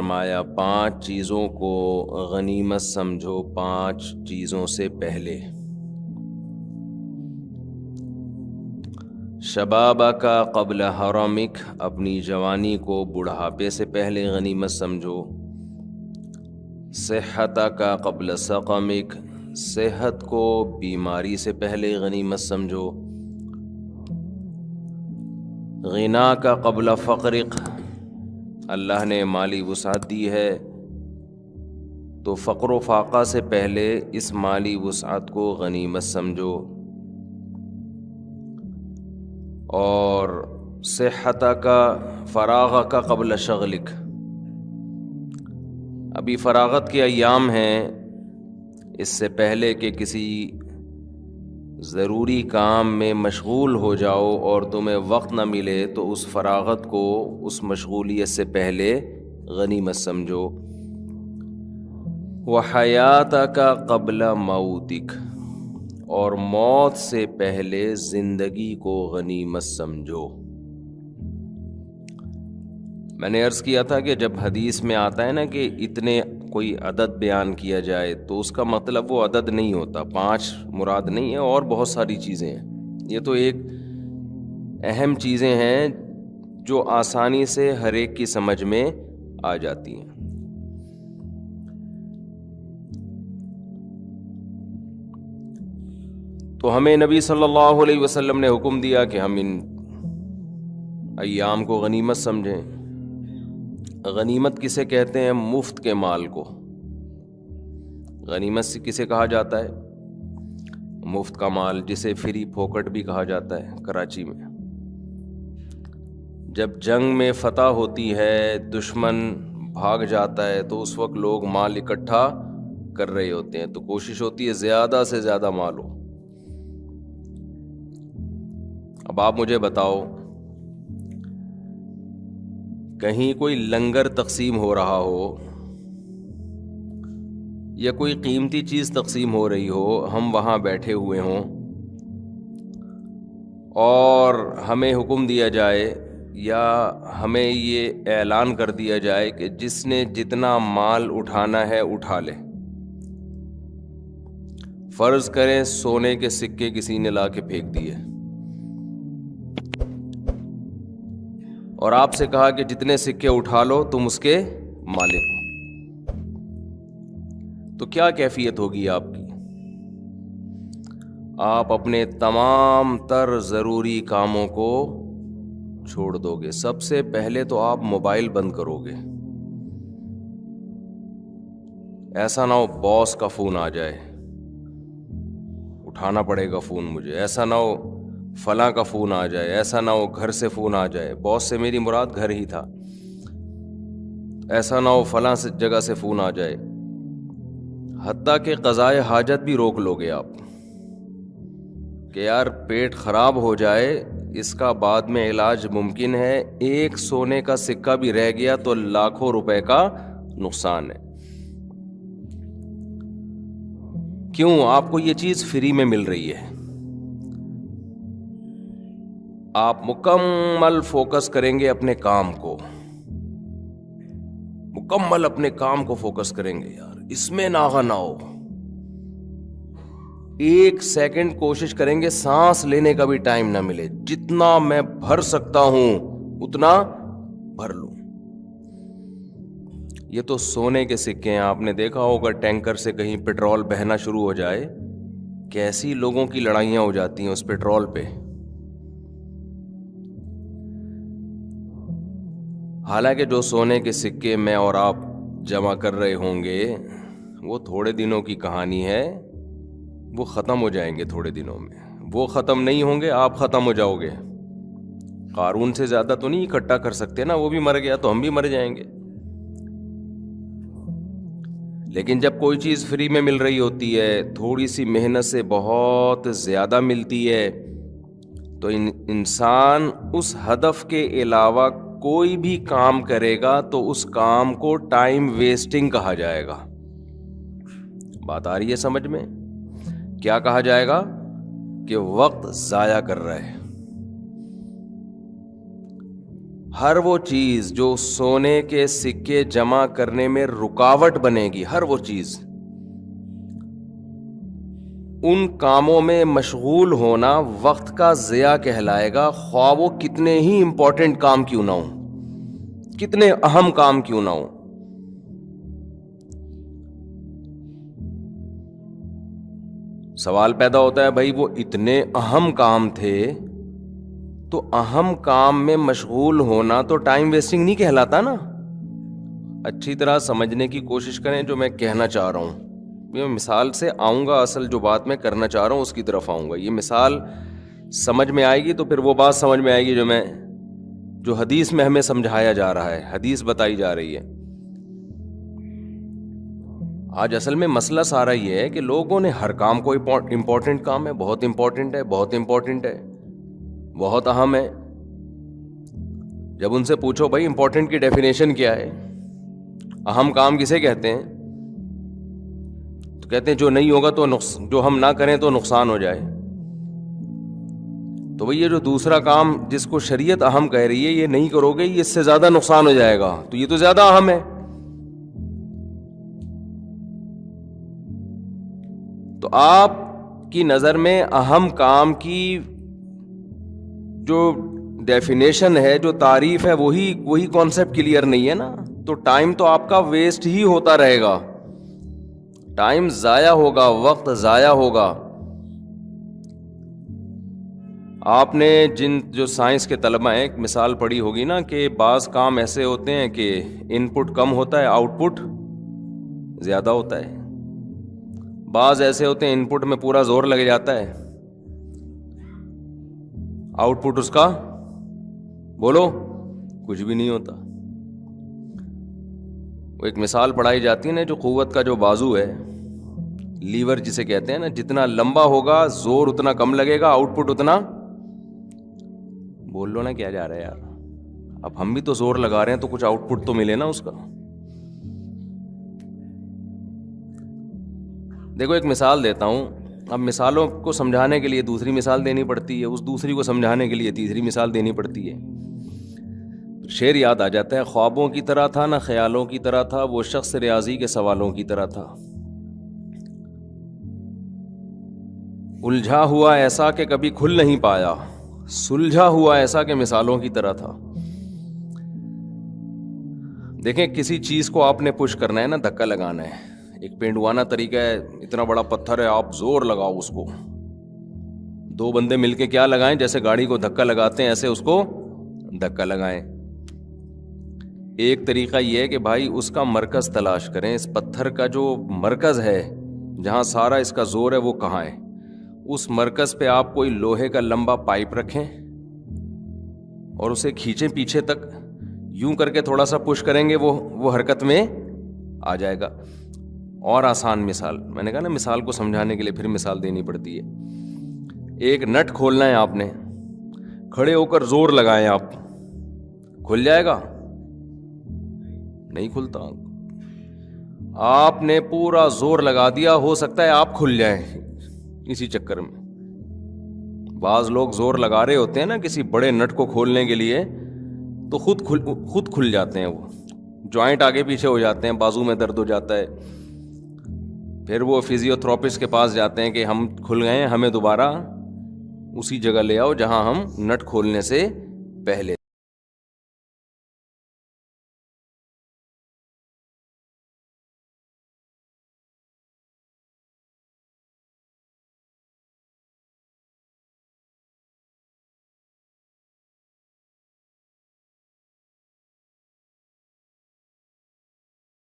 فرمایا 5 چیزوں کو غنیمت سمجھو 5 چیزوں سے پہلے۔ شبابک قبل حرمک، اپنی جوانی کو بڑھاپے سے پہلے غنیمت سمجھو۔ صحتک قبل سقمک، صحت کو بیماری سے پہلے غنیمت سمجھو۔ غناک قبل فقرک، اللہ نے مالی وسعت دی ہے تو فقر و فاقہ سے پہلے اس مالی وسعت کو غنیمت سمجھو۔ اور صحتک فراغک قبل شغلک، ابھی فراغت کے ایام ہیں، اس سے پہلے کہ کسی ضروری کام میں مشغول ہو جاؤ اور تمہیں وقت نہ ملے تو اس فراغت کو، اس مشغولیت سے پہلے غنیمت سمجھو۔ وحیاتک قبل موتک، اور موت سے پہلے زندگی کو غنیمت سمجھو۔ میں نے عرض کیا تھا کہ جب حدیث میں آتا ہے نا کہ اتنے کوئی عدد بیان کیا جائے تو اس کا مطلب وہ عدد نہیں ہوتا، 5 مراد نہیں ہے، اور بہت ساری چیزیں ہیں۔ یہ تو ایک اہم چیزیں ہیں جو آسانی سے ہر ایک کی سمجھ میں آ جاتی ہیں۔ تو ہمیں نبی صلی اللہ علیہ وسلم نے حکم دیا کہ ہم ان ایام کو غنیمت سمجھیں۔ غنیمت کسے کہتے ہیں؟ مفت کے مال کو غنیمت سے کسے کہا جاتا ہے؟ مفت کا مال، جسے فری پھوکٹ بھی کہا جاتا ہے۔ کراچی میں جب جنگ میں فتح ہوتی ہے، دشمن بھاگ جاتا ہے تو اس وقت لوگ مال اکٹھا کر رہے ہوتے ہیں، تو کوشش ہوتی ہے زیادہ سے زیادہ مال ہو۔ اب آپ مجھے بتاؤ، کہیں کوئی لنگر تقسیم ہو رہا ہو یا کوئی قیمتی چیز تقسیم ہو رہی ہو، ہم وہاں بیٹھے ہوئے ہوں اور ہمیں حکم دیا جائے یا ہمیں یہ اعلان کر دیا جائے کہ جس نے جتنا مال اٹھانا ہے اٹھا لے۔ فرض کریں سونے کے سکے کسی نے لا کے پھینک دیے اور آپ سے کہا کہ جتنے سکے اٹھا لو تم اس کے مالک ہو، تو کیا کیفیت ہوگی آپ کی؟ آپ اپنے تمام تر ضروری کاموں کو چھوڑ دو گے۔ سب سے پہلے تو آپ موبائل بند کرو گے، ایسا نہ ہو باس کا فون آ جائے، اٹھانا پڑے گا فون مجھے، ایسا نہ ہو فلاں کا فون آ جائے، ایسا نہ ہو گھر سے فون آ جائے، باس سے میری مراد گھر ہی تھا، ایسا نہ ہو فلاں سے جگہ سے فون آ جائے۔ حتیٰ کہ قضائے حاجت بھی روک لو گے آپ کہ یار پیٹ خراب ہو جائے، اس کا بعد میں علاج ممکن ہے، ایک سونے کا سکہ بھی رہ گیا تو لاکھوں روپے کا نقصان ہے۔ کیوں؟ آپ کو یہ چیز فری میں مل رہی ہے، آپ مکمل فوکس کریں گے اپنے کام کو، مکمل اپنے کام کو فوکس کریں گے، یار اس میں ناغہ نہ ہو، 1 سیکنڈ کوشش کریں گے سانس لینے کا بھی ٹائم نہ ملے، جتنا میں بھر سکتا ہوں اتنا بھر لوں۔ یہ تو سونے کے سکے ہیں، آپ نے دیکھا ہوگا ٹینکر سے کہیں پیٹرول بہنا شروع ہو جائے، کیسی لوگوں کی لڑائیاں ہو جاتی ہیں اس پیٹرول پہ۔ حالانکہ جو سونے کے سکے میں اور آپ جمع کر رہے ہوں گے وہ تھوڑے دنوں کی کہانی ہے، وہ ختم ہو جائیں گے تھوڑے دنوں میں، وہ ختم نہیں ہوں گے، آپ ختم ہو جاؤ گے۔ قارون سے زیادہ تو نہیں اکٹھا کر سکتے نا، وہ بھی مر گیا تو ہم بھی مر جائیں گے۔ لیکن جب کوئی چیز فری میں مل رہی ہوتی ہے، تھوڑی سی محنت سے بہت زیادہ ملتی ہے، تو انسان اس ہدف کے علاوہ کوئی بھی کام کرے گا تو اس کام کو ٹائم ویسٹنگ کہا جائے گا۔ بات آ رہی ہے سمجھ میں؟ کیا کہا جائے گا؟ کہ وقت ضائع کر رہا ہے۔ ہر وہ چیز جو سونے کے سکے جمع کرنے میں رکاوٹ بنے گی، ہر وہ چیز، ان کاموں میں مشغول ہونا وقت کا ضیاع کہلائے گا، خواہ وہ کتنے ہی امپورٹنٹ کام کیوں نہ ہوں، کتنے اہم کام کیوں نہ ہوں۔ سوال پیدا ہوتا ہے بھائی وہ اتنے اہم کام تھے تو اہم کام میں مشغول ہونا تو ٹائم ویسٹنگ نہیں کہلاتا نا۔ اچھی طرح سمجھنے کی کوشش کریں جو میں کہنا چاہ رہا ہوں، میں مثال سے آؤں گا، اصل جو بات میں کرنا چاہ رہا ہوں اس کی طرف آؤں گا۔ یہ مثال سمجھ میں آئے گی تو پھر وہ بات سمجھ میں آئے گی جو حدیث میں ہمیں سمجھایا جا رہا ہے، حدیث بتائی جا رہی ہے۔ آج اصل میں مسئلہ سارا یہ ہے کہ لوگوں نے ہر کام کو امپورٹنٹ کام ہے، بہت امپورٹنٹ ہے، بہت امپورٹنٹ ہے، بہت اہم ہے۔ جب ان سے پوچھو بھائی امپورٹنٹ کی ڈیفینیشن کیا ہے، اہم کام کسے کہتے ہیں، تو کہتے ہیں جو نہیں ہوگا تو جو ہم نہ کریں تو نقصان ہو جائے۔ تو بھئی یہ جو دوسرا کام جس کو شریعت اہم کہہ رہی ہے، یہ نہیں کرو گے یہ اس سے زیادہ نقصان ہو جائے گا، تو یہ تو زیادہ اہم ہے۔ تو آپ کی نظر میں اہم کام کی جو ڈیفینیشن ہے، جو تعریف ہے، وہی کانسیپٹ کلیئر نہیں ہے نا، تو ٹائم تو آپ کا ویسٹ ہی ہوتا رہے گا، ٹائم ضائع ہوگا، وقت ضائع ہوگا۔ آپ نے جو سائنس کے طلبہ ہیں، ایک مثال پڑھی ہوگی نا کہ بعض کام ایسے ہوتے ہیں کہ ان پٹ کم ہوتا ہے، آؤٹ پٹ زیادہ ہوتا ہے، بعض ایسے ہوتے ہیں ان پٹ میں پورا زور لگ جاتا ہے، آؤٹ پٹ اس کا بولو کچھ بھی نہیں ہوتا۔ وہ ایک مثال پڑھائی جاتی ہے نا، جو قوت کا جو بازو ہے، لیور جسے کہتے ہیں نا، جتنا لمبا ہوگا زور اتنا کم لگے گا، آؤٹ پٹ اتنا، بول لو نا کیا جا رہا ہے یار، اب ہم بھی تو زور لگا رہے ہیں تو کچھ آؤٹ پٹ تو ملے نا اس کا۔ دیکھو ایک مثال دیتا ہوں، اب مثالوں کو سمجھانے کے لیے دوسری مثال دینی پڑتی ہے، اس دوسری کو سمجھانے کے لیے تیسری مثال دینی پڑتی ہے۔ شعر یاد آ جاتا ہے، خوابوں کی طرح تھا نہ خیالوں کی طرح تھا، وہ شخص ریاضی کے سوالوں کی طرح تھا، الجھا ہوا ایسا کہ کبھی کھل نہیں پایا، سلجھا ہوا ایسا کہ مثالوں کی طرح تھا۔ دیکھیں کسی چیز کو آپ نے پش کرنا ہے نا، دھکا لگانا ہے، ایک پینڈوانہ طریقہ ہے، اتنا بڑا پتھر ہے، آپ زور لگاؤ اس کو، دو بندے مل کے کیا لگائیں، جیسے گاڑی کو دھکا لگاتے ہیں ایسے اس کو دھکا لگائیں۔ ایک طریقہ یہ ہے کہ بھائی اس کا مرکز تلاش کریں، اس پتھر کا جو مرکز ہے جہاں سارا اس کا زور ہے وہ کہاں ہے، اس مرکز پہ آپ کوئی لوہے کا لمبا پائپ رکھیں اور اسے کھینچیں پیچھے تک، یوں کر کے تھوڑا سا پش کریں گے وہ حرکت میں آ جائے گا۔ اور آسان مثال، میں نے کہا نا مثال کو سمجھانے کے لیے پھر مثال دینی پڑتی ہے۔ ایک نٹ کھولنا ہے آپ نے، کھڑے ہو کر زور لگائیں، آپ کھل جائے گا؟ نہیں کھلتا۔ آپ نے پورا زور لگا دیا، ہو سکتا ہے آپ کھل جائیں اسی چکر میں۔ بعض لوگ زور لگا رہے ہوتے ہیں نا کسی بڑے نٹ کو کھولنے کے لیے، تو خود کھل جاتے ہیں، وہ جوائنٹ آگے پیچھے ہو جاتے ہیں، بازو میں درد ہو جاتا ہے، پھر وہ فزیو تھراپسٹ کے پاس جاتے ہیں کہ ہم کھل گئے ہیں، ہمیں دوبارہ اسی جگہ لے آؤ جہاں ہم نٹ کھولنے سے پہلے